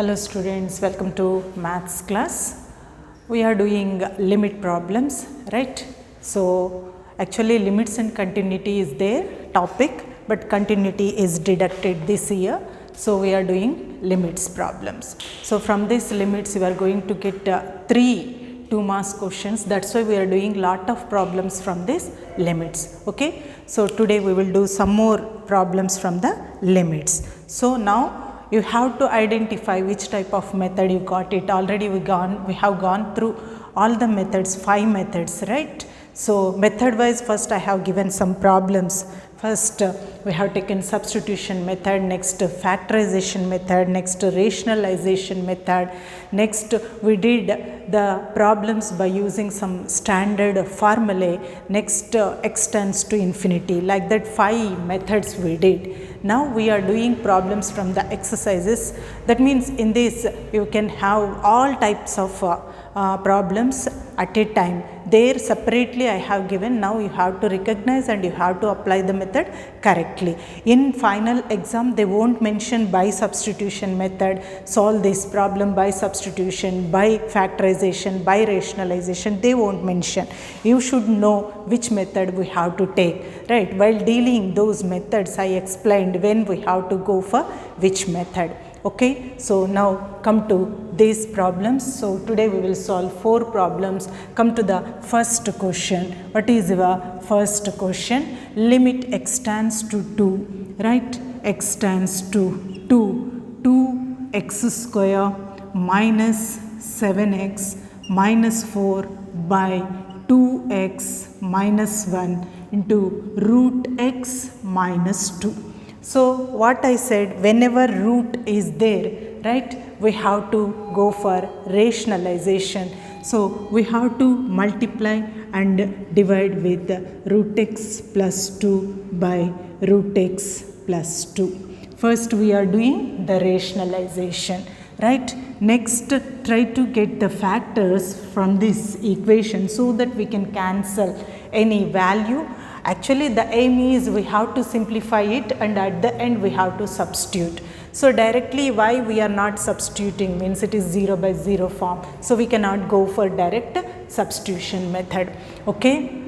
Hello students, welcome to maths class. We are doing limit problems, right? So actually limits and continuity is their topic, but continuity is deducted this year. So we are doing limits problems. So from these limits we are going to get 3 2 marks questions. That's why we are doing lot of problems from these limits. Okay. So today we will do some more problems from the limits. So now you have to identify which type of method you got it. Already we have gone through all the methods, 5 methods, right? So method wise, first I have given some problems. First we have taken substitution method, next factorization method, next rationalization method, next we did the problems by using some standard formulae, next extends to infinity. Like that 5 methods we did. Now we are doing problems from the exercises. That means in this you can have all types of problems at a time. There separately I have given. Now you have to recognize and you have to apply the method correctly. In final exam they won't mention by substitution method, solve this problem by substitution, by factorization, by rationalization. They won't mention. You should know which method we have to take, right? While dealing those methods I explained when we have to go for which method. Okay, so now come to these problems. So today we will solve 4 problems. Come to the first question. What is your first question? Limit x tends to 2, right? X tends to 2x square minus 7x minus 4 by 2x minus 1 into root x minus 2. So what I said, whenever root is there, right, we have to go for rationalization. So we have to multiply and divide with root x plus 2 by root x plus 2. First we are doing the rationalization, right? Next try to get the factors from this equation so that we can cancel any value. Actually the aim is we have to simplify it and at the end we have to substitute. So directly why we are not substituting means it is 0 by 0 form. So we cannot go for direct substitution method. Okay.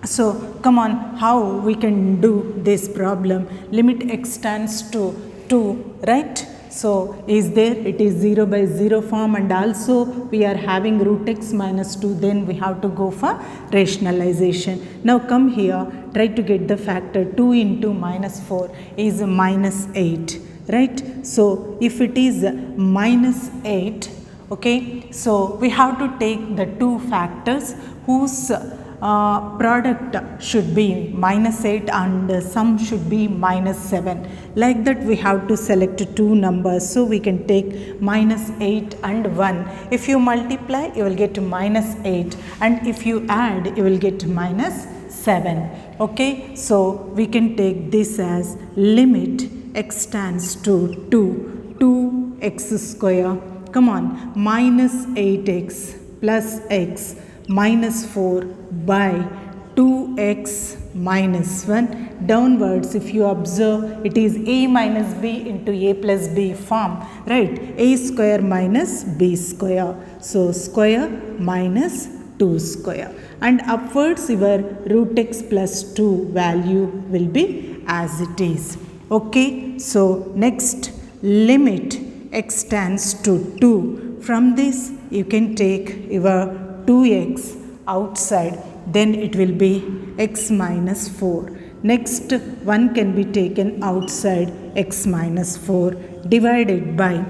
So come on, how we can do this problem? Limit x tends to 2, right? So is there, it is 0 by 0 form and also we are having root x minus 2, then we have to go for rationalization. Now come here, try to get the factor. 2 into minus 4 is minus 8, right? So if it is minus 8, okay, so we have to take the 2 factors whose product should be minus 8 and sum should be minus 7. Like that we have to select 2 numbers. So we can take minus 8 and 1. If you multiply you will get minus 8 and if you add you will get minus 7. Okay, so we can take this as limit x tends to 2x square, come on, minus 8x plus x minus 4 by 2x minus 1. Downwards if you observe it is a minus b into a plus b form, right? A square minus b square. So square minus 2 square. And upwards your root x plus 2 value will be as it is. Okay. So next limit x tends to 2. From this you can take your 2x outside, then it will be x minus 4. Next one can be taken outside, x minus 4 divided by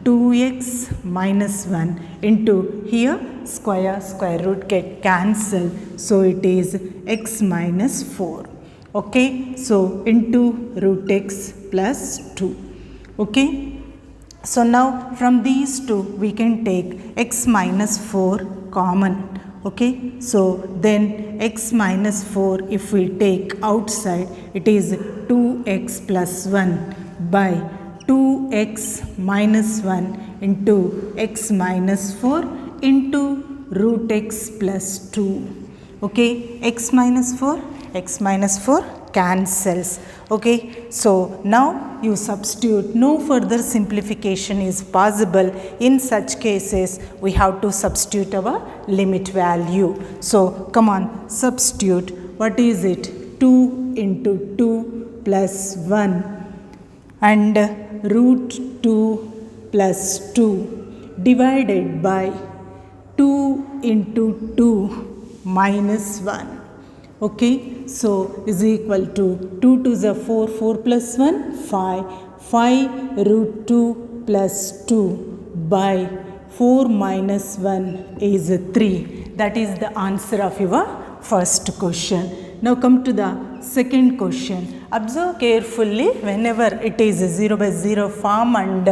2x minus 1 into here square root get cancelled. So it is x minus 4. Okay, so into root x plus 2. Okay. So now from these two we can take x minus 4 common. Okay, so then x minus 4 if we take outside it is 2x plus 1 by 2x minus 1 into x minus 4 into root x plus 2. Okay, x minus 4 cancels. Okay, so now you substitute. No further simplification is possible. In such cases, we have to substitute our limit value. So come on, substitute. What is it? 2 into 2 plus 1 and root 2 plus 2 divided by 2 into 2 minus 1. Okay, so is equal to 2 to the 4, 4 plus 1, 5, 5 root 2 plus 2 by 4 minus 1 is 3. That is the answer of your first question. Now come to the second question. Observe carefully whenever it is a 0 by 0 form and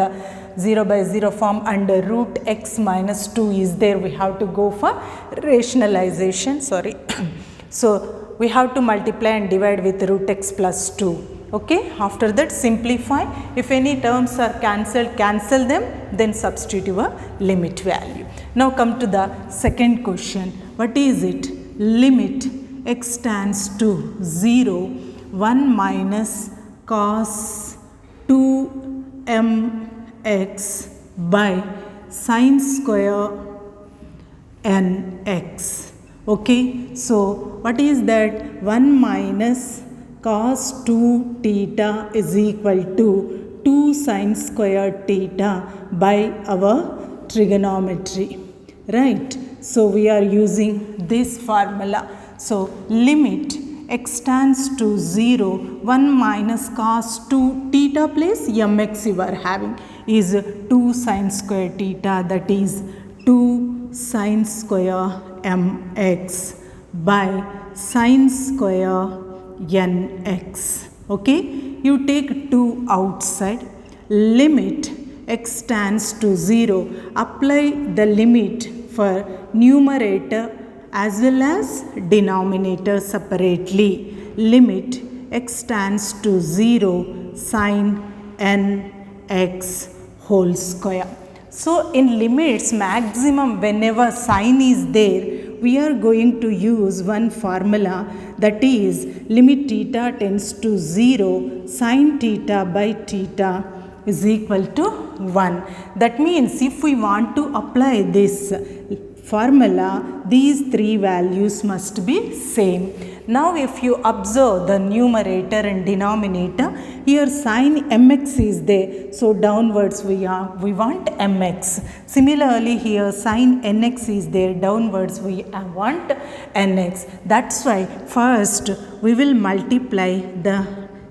0 by 0 form and root x minus 2 is there, we have to go for rationalization. So we have to multiply and divide with root x plus 2. Okay, after that simplify. If any terms are cancelled, cancel them, then substitute your limit value. Now come to the second question. What is it? Limit x tends to 0, 1 minus cos 2mx by sine square nx. Okay, so what is that? 1 minus cos 2 theta is equal to 2 sine square theta by our trigonometry, right? So we are using this formula. So limit x tends to 0, 1 minus cos 2 theta plus mx you are having is 2 sine square theta, that is 2 sine square mx by sine square nx. Okay, you take 2 outside. Limit x tends to 0. Apply the limit for numerator as well as denominator separately. Limit x tends to 0 sine nx whole square. So in limits maximum, whenever sign is there, we are going to use one formula, that is limit theta tends to 0 sine theta by theta is equal to 1. That means if we want to apply this formula, these three values must be same. Now if you observe the numerator and denominator, here sin mx is there, so downwards we want mx. Similarly here sin nx is there, downwards we want nx. That's why first we will multiply the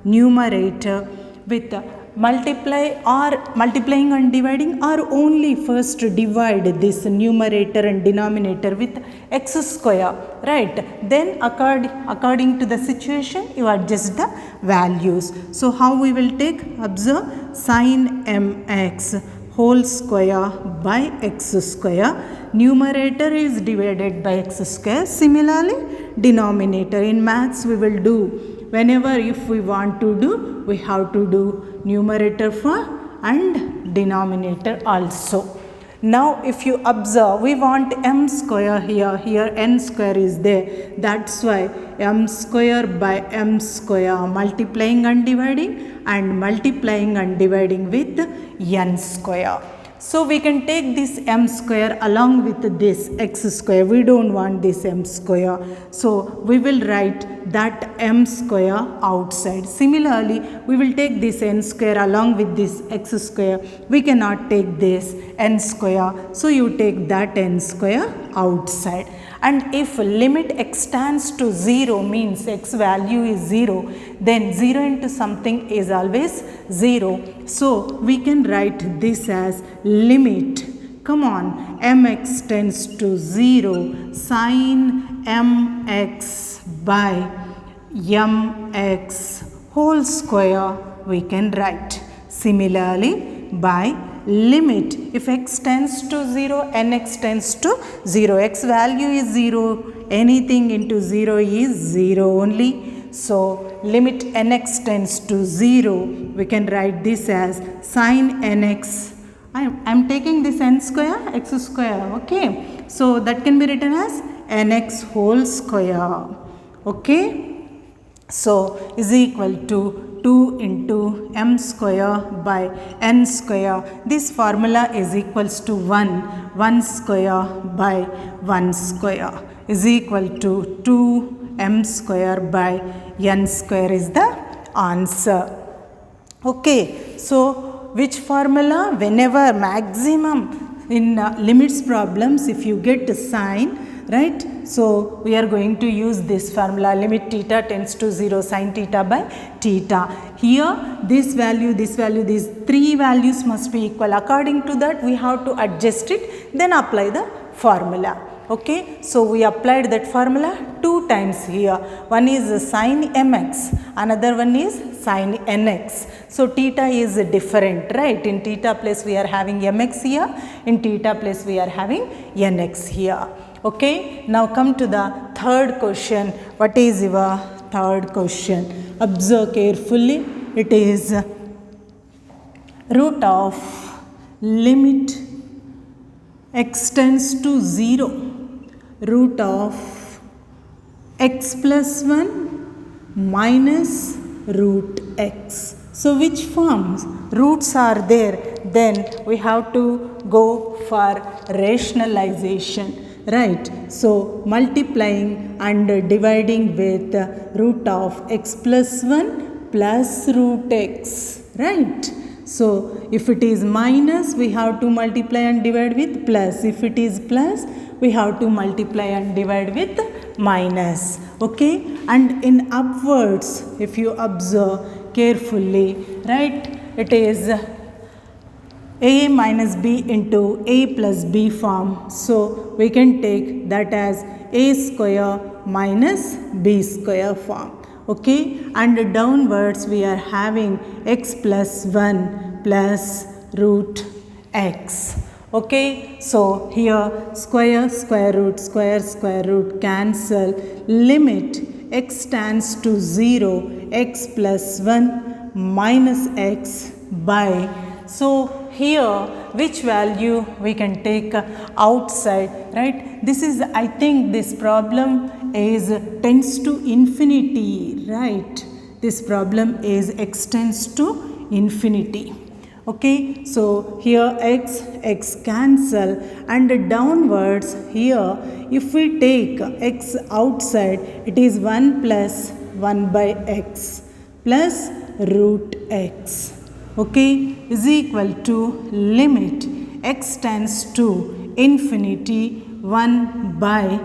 numerator with multiplying and dividing, or only first divide this numerator and denominator with x square, right? Then according to the situation you adjust the values. So how we will take? Observe, sin mx whole square by x square. Numerator is divided by x square. Similarly denominator. In maths we will do, whenever if we want to do, we have to do numerator for and denominator also. Now if you observe, we want m square here n square is there. That's why m square by m square, multiplying and dividing with n square. So we can take this m square along with this x square. We don't want this m square. So we will write that m square outside. Similarly, we will take this n square along with this x square. We cannot take this n square. So you take that n square outside. And if limit x tends to 0 means x value is 0, then 0 into something is always 0. So we can write this as limit, come on, mx tends to 0 sin mx by mx whole square we can write. Similarly, by limit, if x tends to 0, nx tends to 0, x value is 0, anything into 0 is 0 only. So limit nx tends to 0, we can write this as sin nx. I am taking this n square, x square, okay. So that can be written as nx whole square, okay. So is equal to 2 into m square by n square. This formula is equals to 1 square by 1 square is equal to 2m square by n square is the answer. Okay, so which formula? Whenever maximum in limits problems, if you get a sign, right, so we are going to use this formula, limit theta tends to 0 sin theta by theta. Here this value, these three values must be equal. According to that we have to adjust it, then apply the formula. Okay, so we applied that formula 2 times here. One is sin mx, another one is sin nx. So theta is different, right? In theta place we are having mx here, in theta place we are having nx here. Okay, now come to the third question. What is your third question? Observe carefully. It is root of limit x tends to 0, root of x plus 1 minus root x. So which forms? Roots are there, then we have to go for rationalization. Right, so multiplying and dividing with root of x plus 1 plus root x, right. So if it is minus, we have to multiply and divide with plus. If it is plus, we have to multiply and divide with minus. Okay, and in upwards, if you observe carefully, right, it is a minus b into a plus b form. So we can take that as a square minus b square form. Okay, and downwards we are having x plus 1 plus root x. Okay, so here square, square root cancel. Limit x tends to 0, x plus 1 minus x by. So here which value we can take outside, right? This is, I think this problem is tends to infinity, right? This problem is x tends to infinity. Okay, so here x cancel, and downwards here if we take x outside, it is 1 plus 1 by x plus root x. Okay, is equal to limit x tends to infinity 1 by,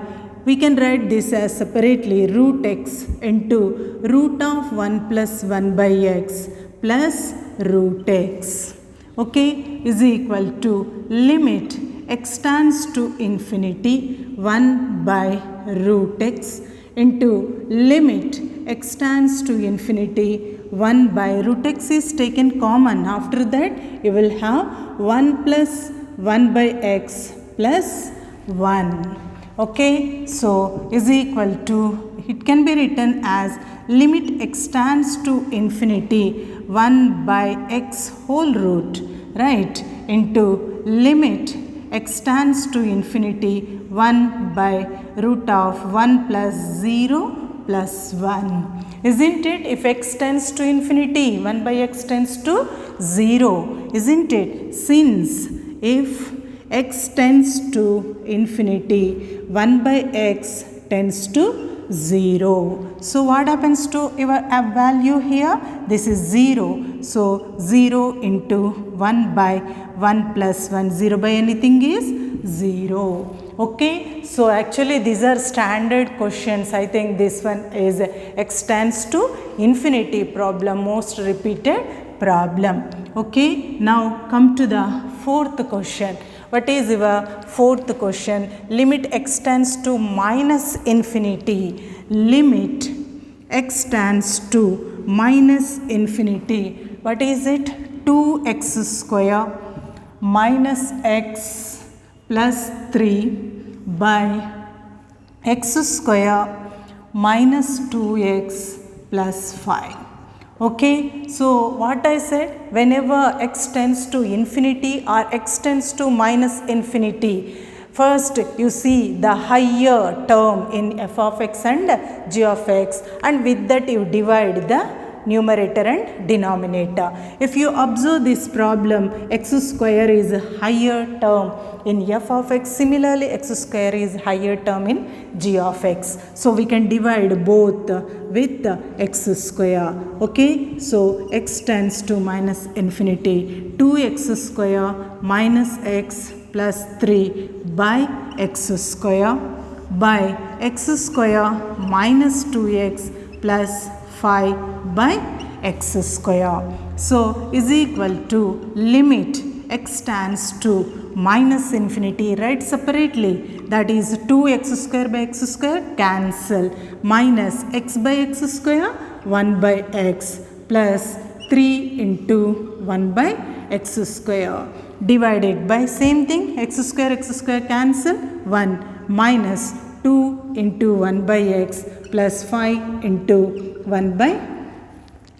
we can write this as separately, root x into root of 1 plus 1 by x plus root x. Okay, is equal to limit x tends to infinity 1 by root x into limit x tends to infinity 1 by root x is taken common. After that you will have 1 plus 1 by x plus 1. Okay, so is equal to, it can be written as limit x tends to infinity 1 by x whole root, right, into limit x tends to infinity 1 by root of 1 plus 0 plus 1. Isn't it? If x tends to infinity, 1 by x tends to 0, isn't it? Since if x tends to infinity, 1 by x tends to 0. So what happens to your value here? This is 0. So 0 into 1 by 1 plus 1, 0 by anything is 0. Okay, so actually these are standard questions. I think this one is x tends to infinity problem, most repeated problem. Okay, now come to the fourth question. What is your fourth question? Limit x tends to minus infinity. Limit x tends to minus infinity. What is it? 2x square minus x plus 3 by x square minus 2x plus 5. Okay, so what I said, whenever x tends to infinity or x tends to minus infinity, first you see the higher term in f of x and g of x, and with that you divide the numerator and denominator. If you observe this problem, x square is a higher term in f of x. Similarly, x square is higher term in g of x. So we can divide both with x square. Okay, so x tends to minus infinity. 2x square minus x plus 3 by x square by x square minus 2x plus 5 by x square. So is equal to limit x tends to minus infinity, right, separately, that is 2x square by x square cancel, minus x by x square 1 by x plus 3 into 1 by x square divided by same thing, x square cancel, 1 minus 2 into 1 by x plus 5 into 1 by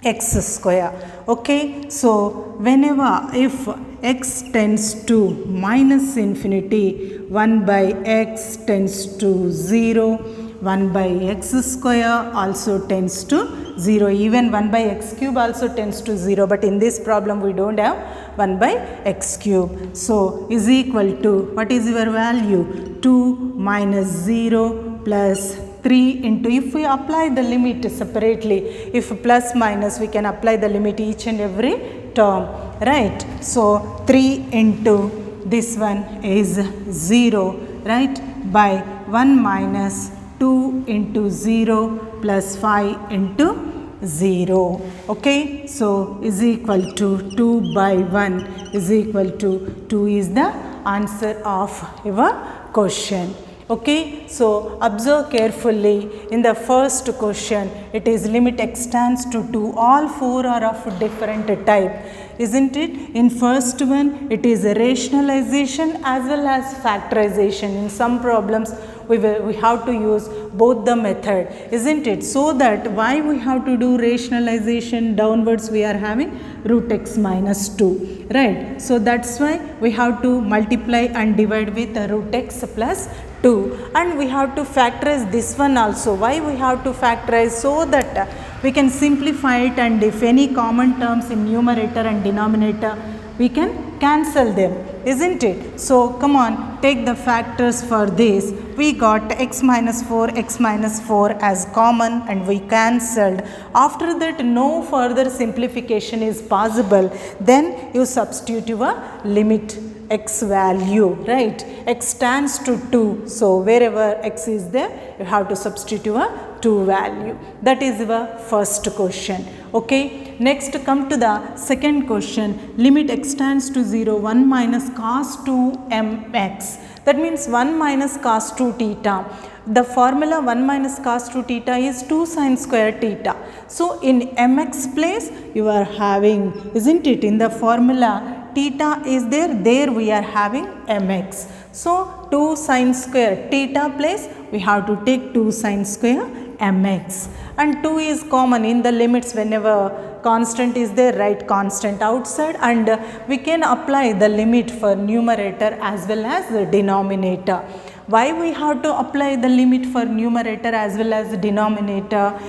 x square. Okay, so whenever if x tends to minus infinity, 1 by x tends to 0, 1 by x square also tends to 0, even 1 by x cube also tends to 0, but in this problem we don't have 1 by x cube. So is equal to, what is your value? 2 minus 0 plus 3 into, if we apply the limit separately, if plus minus we can apply the limit each and every term, right. So 3 into this one is 0, right, by 1 minus 2 into 0 plus 5 into 0. Okay, so is equal to 2 by 1 is equal to 2 is the answer of your question. Okay, so observe carefully. In the first question, it is limit x tends to 2. All four are of different type, isn't it? In first one, it is a rationalization as well as factorization. In some problems, we have to use both the method, isn't it? So that why we have to do rationalization downwards, we are having root x minus 2, right? So that's why we have to multiply and divide with root x plus 2, and we have to factorize this one also. Why we have to factorize? So that we can simplify it, and if any common terms in numerator and denominator, we can cancel them, isn't it? So come on, take the factors for this. We got x minus 4 as common and we cancelled. After that, no further simplification is possible. Then you substitute your limit x value, right? X tends to 2. So wherever x is there, you have to substitute your 2 value. That is your first question. Okay, next come to the second question. Limit x tends to 0, 1 minus cos 2 mx. That means 1 minus cos 2 theta. The formula 1 minus cos 2 theta is 2 sin square theta. So in mx place you are having, isn't it? In the formula theta is there, there we are having mx. So 2 sin square theta place we have to take 2 sin square mx, and 2 is common in the limits. Whenever constant is there, write constant outside, and we can apply the limit for numerator as well as the denominator. Why we have to apply the limit for numerator as well as the denominator?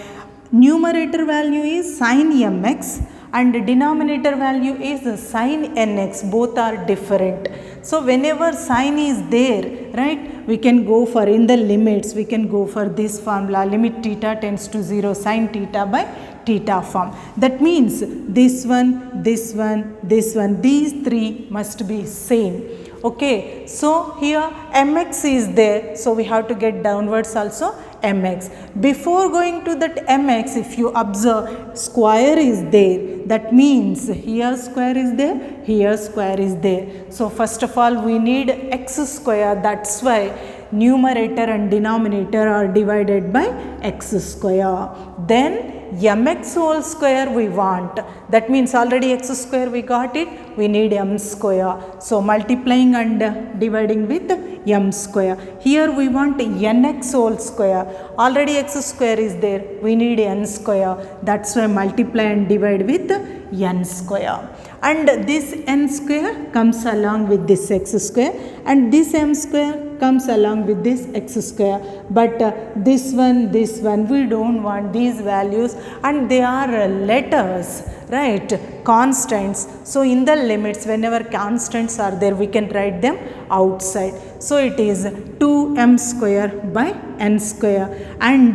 Numerator value is sin mx and denominator value is sin nx. Both are different. So whenever sin is there, right, we can go for, in the limits, we can go for this formula, limit theta tends to 0 sin theta by theta form. That means this one, this one, this one, these three must be same. Okay, so here mx is there, so we have to get downwards also mx. Before going to that mx, if you observe, square is there. That means here square is there, here square is there. So first of all we need x square. That's why numerator and denominator are divided by x square. Then mx whole square we want. That means already x square we got it, we need m square. So multiplying and dividing with m square. Here we want nx whole square. Already x square is there, we need n square. That's why multiply and divide with n square, and this n square comes along with this x square, and this m square comes along with this x square, but this one we don't want these values, and they are letters, right, constants. So in the limits, whenever constants are there, we can write them outside. So it is 2m square by n square, and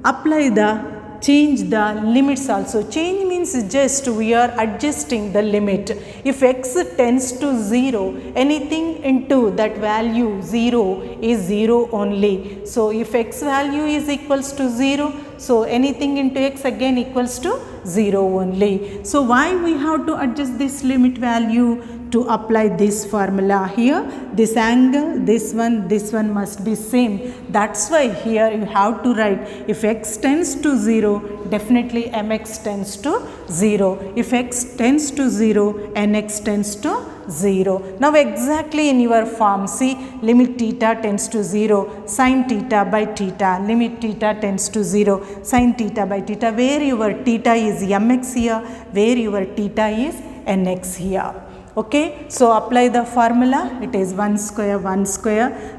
apply the change the limits also. Change means just we are adjusting the limit. If x tends to 0, anything into that value 0 is 0 only. So if x value is equals to 0, so anything into x again equals to 0 only. So why we have to adjust this limit value? To apply this formula here, this angle, this one must be same. That's why here you have to write, if x tends to 0, definitely mx tends to 0. If x tends to 0, nx tends to 0. Now exactly in your form, see, limit theta tends to 0, sin theta by theta, limit theta tends to 0, sin theta by theta, where your theta is mx here, where your theta is nx here. Okay, so apply the formula, it is 1 square,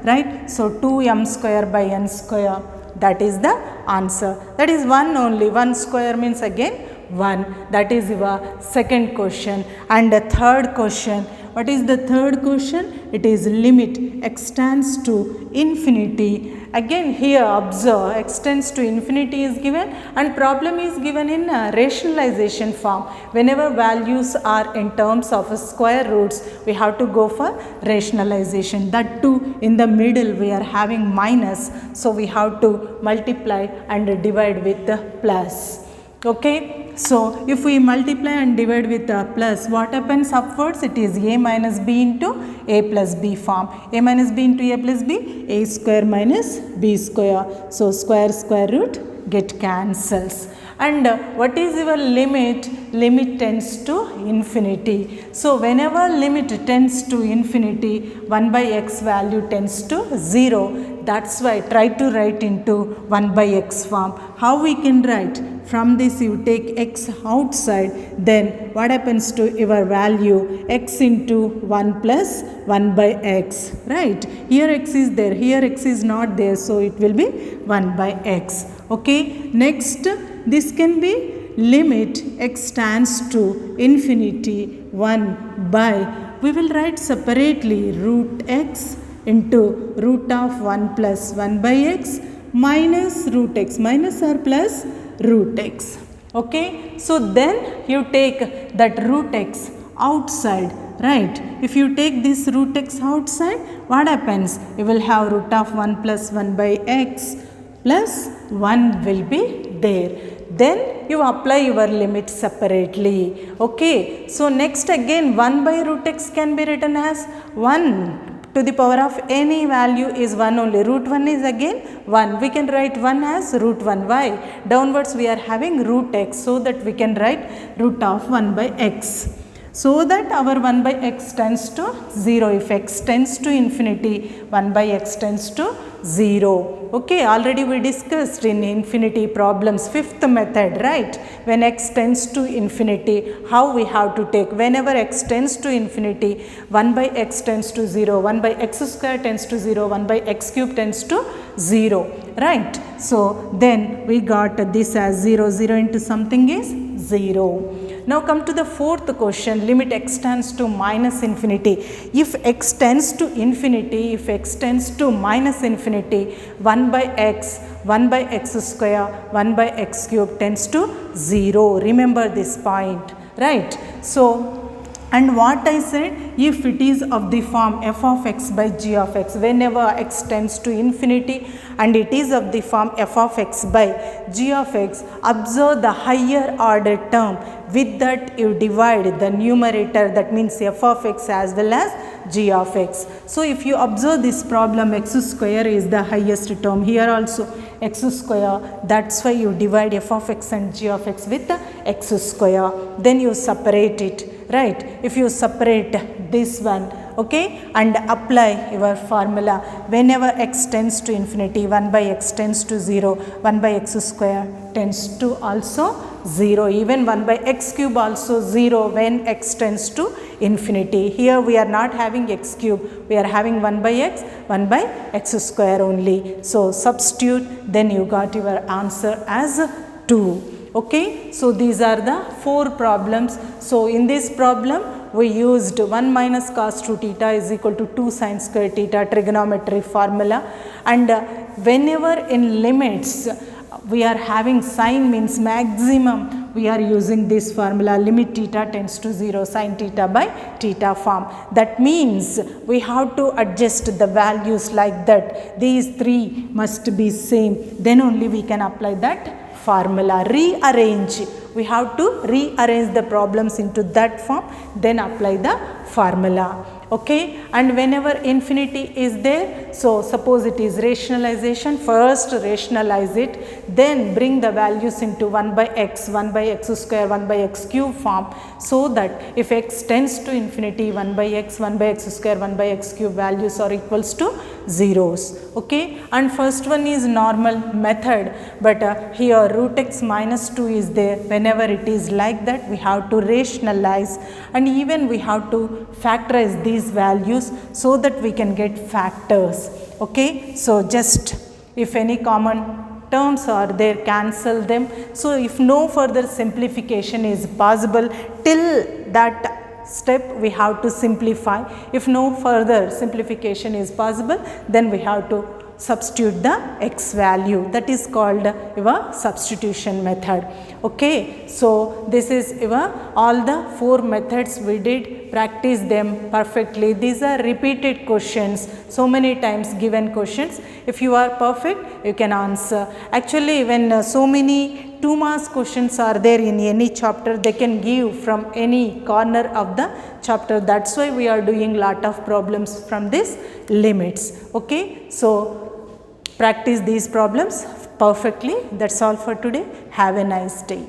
right? So 2m square by n square, that is the answer. That is 1 only, 1 square means again 1. That is your second question. And the third question, what is the third question? It is limit x tends to infinity. Again here observe, x tends to infinity is given, and problem is given in rationalization form. Whenever values are in terms of square roots, we have to go for rationalization. That too, in the middle we are having minus, so we have to multiply and divide with the plus. Okay, so if we multiply and divide with a plus, what happens upwards? It is a minus b into a plus b form. A minus b into a plus b, a square minus b square. So square root get cancels. And what is your limit? Limit tends to infinity. So whenever limit tends to infinity, 1 by x value tends to 0. That's why try to write into 1 by x form. How we can write? From this you take x outside, then what happens to your value? X into 1 plus 1 by x, right? Here x is there, here x is not there, so it will be 1 by x. Okay, next this can be limit x tends to infinity 1 by, we will write separately root x into root of 1 plus 1 by x minus root x, minus or plus root x. Okay, so then you take that root x outside, right? If you take this root x outside, what happens? You will have root of 1 plus 1 by x plus 1 will be there. Then you apply your limit separately. Okay, so next again 1 by root x can be written as 1 to the power of any value is 1 only. Root 1 is again 1. We can write 1 as root 1. Why? Downwards we are having root x, so that we can write root of 1 by x. So that our 1 by x tends to 0. If x tends to infinity, 1 by x tends to 0. Okay, already we discussed in infinity problems, fifth method, right? When x tends to infinity, how we have to take? Whenever x tends to infinity, 1 by x tends to 0, 1 by x square tends to 0, 1 by x cube tends to 0, right? So then we got this as 0, 0 into something is 0. Now come to the fourth question, limit x tends to minus infinity. If x tends to infinity, if x tends to minus infinity, 1 by x square, 1 by x cube tends to 0. Remember this point, right? So, and what I said, if it is of the form f of x by g of x, whenever x tends to infinity and it is of the form f of x by g of x, observe the higher order term. With that you divide the numerator, that means f of x as well as g of x. So if you observe this problem, x square is the highest term, here also x square, that's why you divide f of x and g of x with the x square, then you separate it, right? If you separate this one, okay, and apply your formula, whenever x tends to infinity, 1 by x tends to 0, 1 by x square tends to also 0. Even 1 by x cube also 0 when x tends to infinity. Here we are not having x cube, we are having 1 by x square only. So substitute, then you got your answer as 2. Okay, so these are the 4 problems. So in this problem we used 1 minus cos 2 theta is equal to 2 sin square theta trigonometry formula, and whenever in limits we are having sign means maximum, we are using this formula, limit theta tends to 0 sin theta by theta form. That means we have to adjust the values like that. These 3 must be same, then only we can apply that formula. Rearrange, we have to rearrange the problems into that form, then apply the formula. Okay, and whenever infinity is there, so suppose it is rationalization, first rationalize it, then bring the values into 1 by x square, 1 by x cube form, so that if x tends to infinity, 1 by x square, 1 by x cube values are equals to zeros. Okay, and first one is normal method, but here root x minus 2 is there. Whenever it is like that, we have to rationalize, and even we have to factorize these values so that we can get factors. Okay, so just if any common terms are there, cancel them. So if no further simplification is possible, till that step we have to simplify. If no further simplification is possible, then we have to substitute the x value. That is called your substitution method. Okay, so this is your all the 4 methods we did. Practice them perfectly. These are repeated questions, so many times given questions. If you are perfect, you can answer. Actually, when so many 2 marks questions are there in any chapter, they can give from any corner of the chapter. That's why we are doing lot of problems from this limits. Okay, so practice these problems perfectly. That's all for today. Have a nice day.